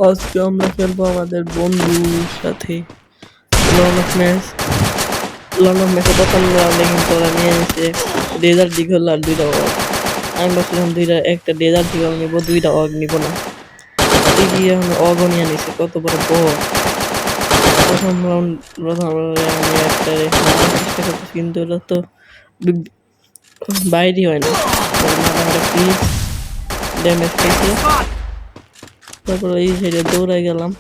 আজকে আমরা খেলবো আমাদের বন্ধুর সাথে লন অফ ম্যাচ। লন অফ ম্যাচে প্রথম রাউন্ডে কিন্তু ওরা নিয়ে নিয়েছে ডেজার্ট ডিগল আর 2টা অগ। আমি ভাবছিলাম একটা ডেজার্ট ডিগল নিব, 2টা অগ নিব না। গিয়ে এখন অগও নিয়ে নিছে, কত বড় বড়। প্রথম রাউন্ডে আমি একটা মারার চেষ্টা করতেছি, কিন্তু ওরা তো বাইরই হয় না। প্লিজ ড্যামেজ খাইছে। তারপর এই সাইডে দৌড়াই গেলাম,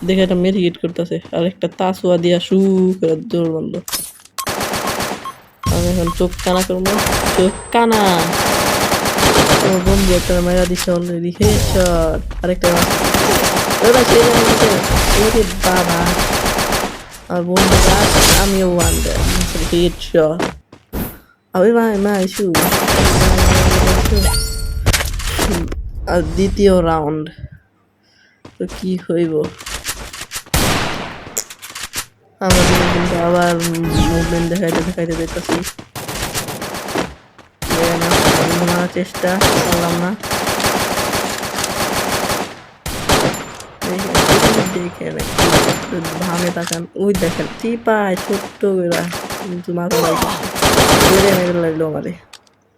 দেখে একটা মেডিকেট করতেছে আর একটা তাসুয়া দিয়া শু করে দৌড় মারলো। আমি এখন চোখ কানা করবো, চোখ কানা। আমার বন্ধু একটা মেরা দিচ্ছে অলরেডি, হেডশট। আরেকটা বাবা আর বন্ধু গাছ, আমিও ওয়ান হেডশট। আমি শু। আর দ্বিতীয় রাউন্ড তো কি হইব, আমাদের কিন্তু আবার মুভমেন্ট দেখাইতে দেখতেছি। মারার চেষ্টা করলাম না, দেখেন ভাবে তাকান, ওই দেখেন চিপায় ছোট্ট বেড়া, কিন্তু মাথা মেরে লাগলো আমারে।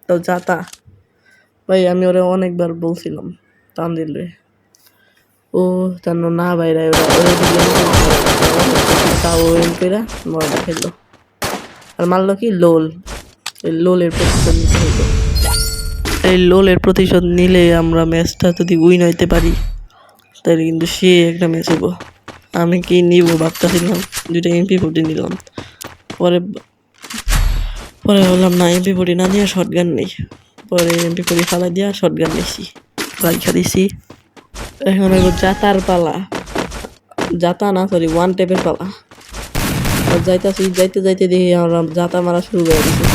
তো যাতা ভাই, আমি ওরা অনেকবার বলছিলাম টান দিলে ও জান না বাইরে, মজা খেললো আর মারলো কি লোল। এই লোলের প্রতিশোধ নিতে হইলো। এই লোলের প্রতিশোধ নিলে আমরা ম্যাচটা যদি উইন হইতে পারি তাহলে কিন্তু সে একটা ম্যাচ হইব। আমি কি নিব ভাবতেছিলাম, 2টা MP40 নিলাম। পরে পরে বললাম না, MP40 না দিয়ে শর্টগান নেই। পরে MP40 ফালাই দিয়া শর্টগান নিয়েছি, রাইখা দিছি। এখন হইব জাতার পালা, জাতা না সরি ওয়ান টেপের পালা। যাইতে দেখি আমরা জাতা মারা শুরু করে দিছি।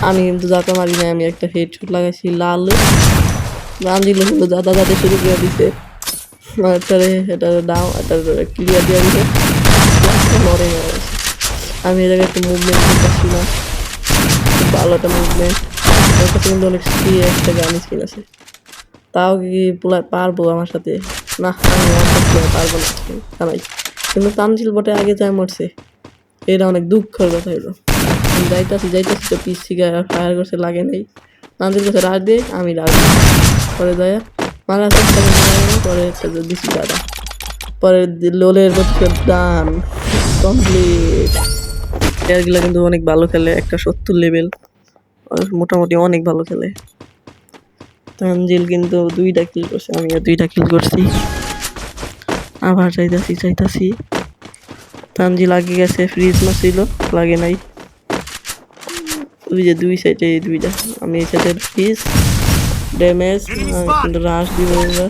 আমি কিন্তু জাতা মারি না, আমি একটা হেডশট লাগাইছি লাল রাঞ্জিল হলো জাতা যাতে শুরু করে দিছে। এটা ডাও এটা ক্লিয়ার দিয়ে দিছে, লড়ে গেছে। আমি এর আগে একটু মুভমেন্ট করতেছি না, ভালো একটা মুভমেন্ট। ওর কাছে কিন্তু অনেক একটা গান স্কিন আছে, তাও কি পারবো আমার সাথে? না, আমি পারবো না জানাই। কিন্তু তানজিল বটে আগে যায় মরছে, এটা অনেক দুঃখের কথা হইলো। যাইতাছি তো পিস থেকে ফায়ার করছে, লাগে নাই। তানজিল কাছে রাজ দিয়ে আমি রাজ পরে যায় মারার চেষ্টা করতে, পরে দিছি দাদা। পরে লোলের দান কমপ্লিট। প্লেয়ারগুলো কিন্তু অনেক ভালো খেলে, একটা 70 লেভেল, মোটামুটি অনেক ভালো খেলে। তানজিল কিন্তু 2টা কিল করছে, আমিও 2টা কিল করছি। আবার চাইতাছি তানজিল আগে গেছে, ফ্রিজ মারছিল, লাগে নাই। ওই যে 2 সাইডে 2টা, আমি এই সাইডে ফ্রিজ ড্যামেজ কিন্তু রাশ দিব এবার।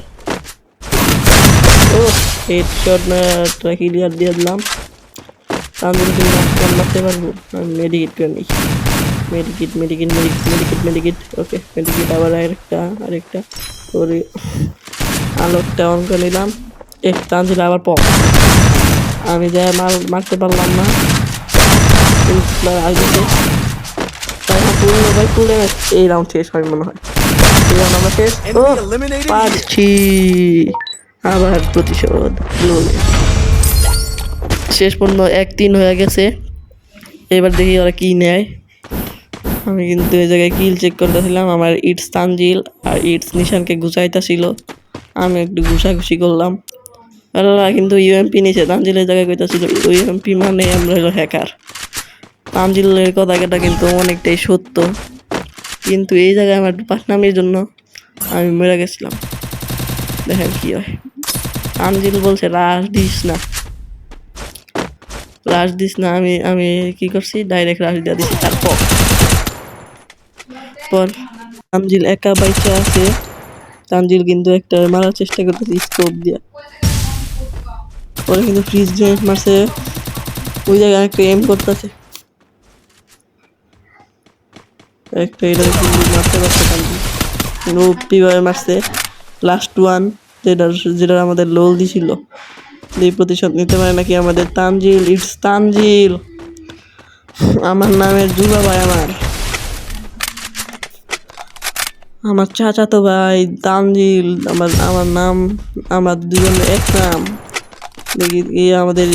ও হেডশট না ক্লিয়ার দিয়ে দিলাম। তানজিল কিন্তু মারতে পারবো, আমি মেডিকেট করে নিই। মেডিকেট ওকে মেডিকেট। আবার আরেকটা করে আলোকটা অন করে নিলাম। তানজিল আবার পপ, আমি যাই মারতে পারলাম না। এই রাউন্ড শেষ হয় মনে হয়, এই রাউন্ড আমরা শেষ পাচ্ছি। আবার প্রতিশোধ শেষ পর্যন্ত 1-3 হয়ে গেছে। এবার দেখি ওরা কি নেয়। আমি কিন্তু এই জায়গায় কিল চেক করতেছিলাম, আমার ইটস তানজিল আর ইটস নিশানকে ঘুষাইতেছিল। আমি একটু ঘুষাঘুষি করলাম, কিন্তু ইউএমপি নিচে। তানজিলের জায়গায় কইতাছিল ইউএমপি মানে আমরা হলো হ্যাকার। তানজিলের কথাটা কিন্তু অনেকটাই সত্য, কিন্তু এই জায়গায় আমার পাটনামির জন্য আমি মরে গেছিলাম। দেখেন কি হয়। তানজিল বলছে রাশ দিস না, আমি কি করছি, ডাইরেক্ট রাশ দিয়ে দিচ্ছি। তারপর তানজিল একা বাইচা আছে। তানজিল কিন্তু একটা মারার চেষ্টা করতেছে স্কোপ দিয়ে, পরে কিন্তু ফ্রিজ জয়েন্ট মারছে। ওই জায়গায় একটা এম করতেছে, একটা এটা মারতে পারছে তানজিল। কিভাবে মারছে লাস্ট ওয়ান, যেটা আমাদের লোল দিছিল। এই প্রতিশোধ নিতে পারে নাকি আমাদের তানজিল। ইটস তানজিল, আমার নামের জুবা ভাই। আমার চাচাতো ভাই তানজিল, আমার আমার নাম, আমরা দুজন এক নাম। দেখি আমাদের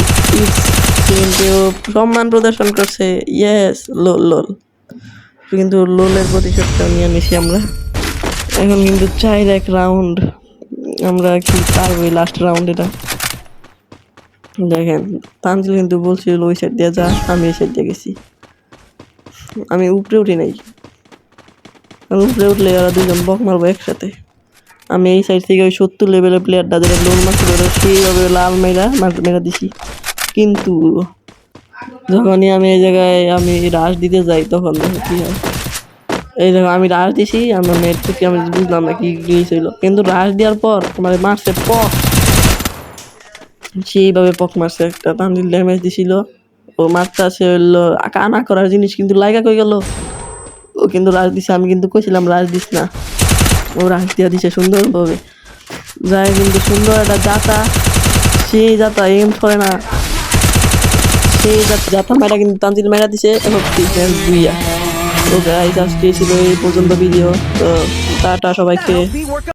কিন্তু সম্মান প্রদর্শন করছে। ইয়েস, লোল লোল, কিন্তু লোলের প্রতিশোধটা নিয়ে নিছি আমরা। এখন কিন্তু 4-1 রাউন্ড, আমরা কি পারবো লাস্ট রাউন্ড এটা। দেখেন তানজিল কিন্তু বলছিল ওই সাইড দিয়ে যা, আমি এই সাইড দিয়ে গেছি। আমি উপরে উঠি নাই, উপরে উঠলে ওরা দুজন বক মারবো একসাথে। আমি এই সাইড থেকে ওই 70 লেভেলের প্লেয়ারটা যেটা লোল মারছিল সেইভাবে লাল মেরা দিছি। কিন্তু যখনই আমি এই জায়গায় আমি রাশ দিতে যাই তখন দেখো কি হয়। এই দেখো আমি রাশ দিছি, আমার নেট থেকে আমি বুঝলাম না কি গ্লিচ হইলো, কিন্তু রাশ দেওয়ার পর আমার মারছে পক, সেইভাবে পক মারছে। একটা তানজিল ড্যামেজ দিছিল, ও মারতে আছে হইলো কানা করার জিনিস, কিন্তু লাইগা কই গেল। ও কিন্তু রাশ দিছে, আমি কিন্তু কইছিলাম রাশ দিস না, ও রাশ দিয়া দিছে সুন্দরভাবে। যায় কিন্তু সুন্দর একটা জাতা, সেই জাতা এম ছড়ে না, সেই জাতা মারা কিন্তু তানজিল মারা দিছে। এখন দুইয়া। তো গাইস আজকে ছিল এই পর্যন্ত ভিডিও। তো টাটা সবাইকে।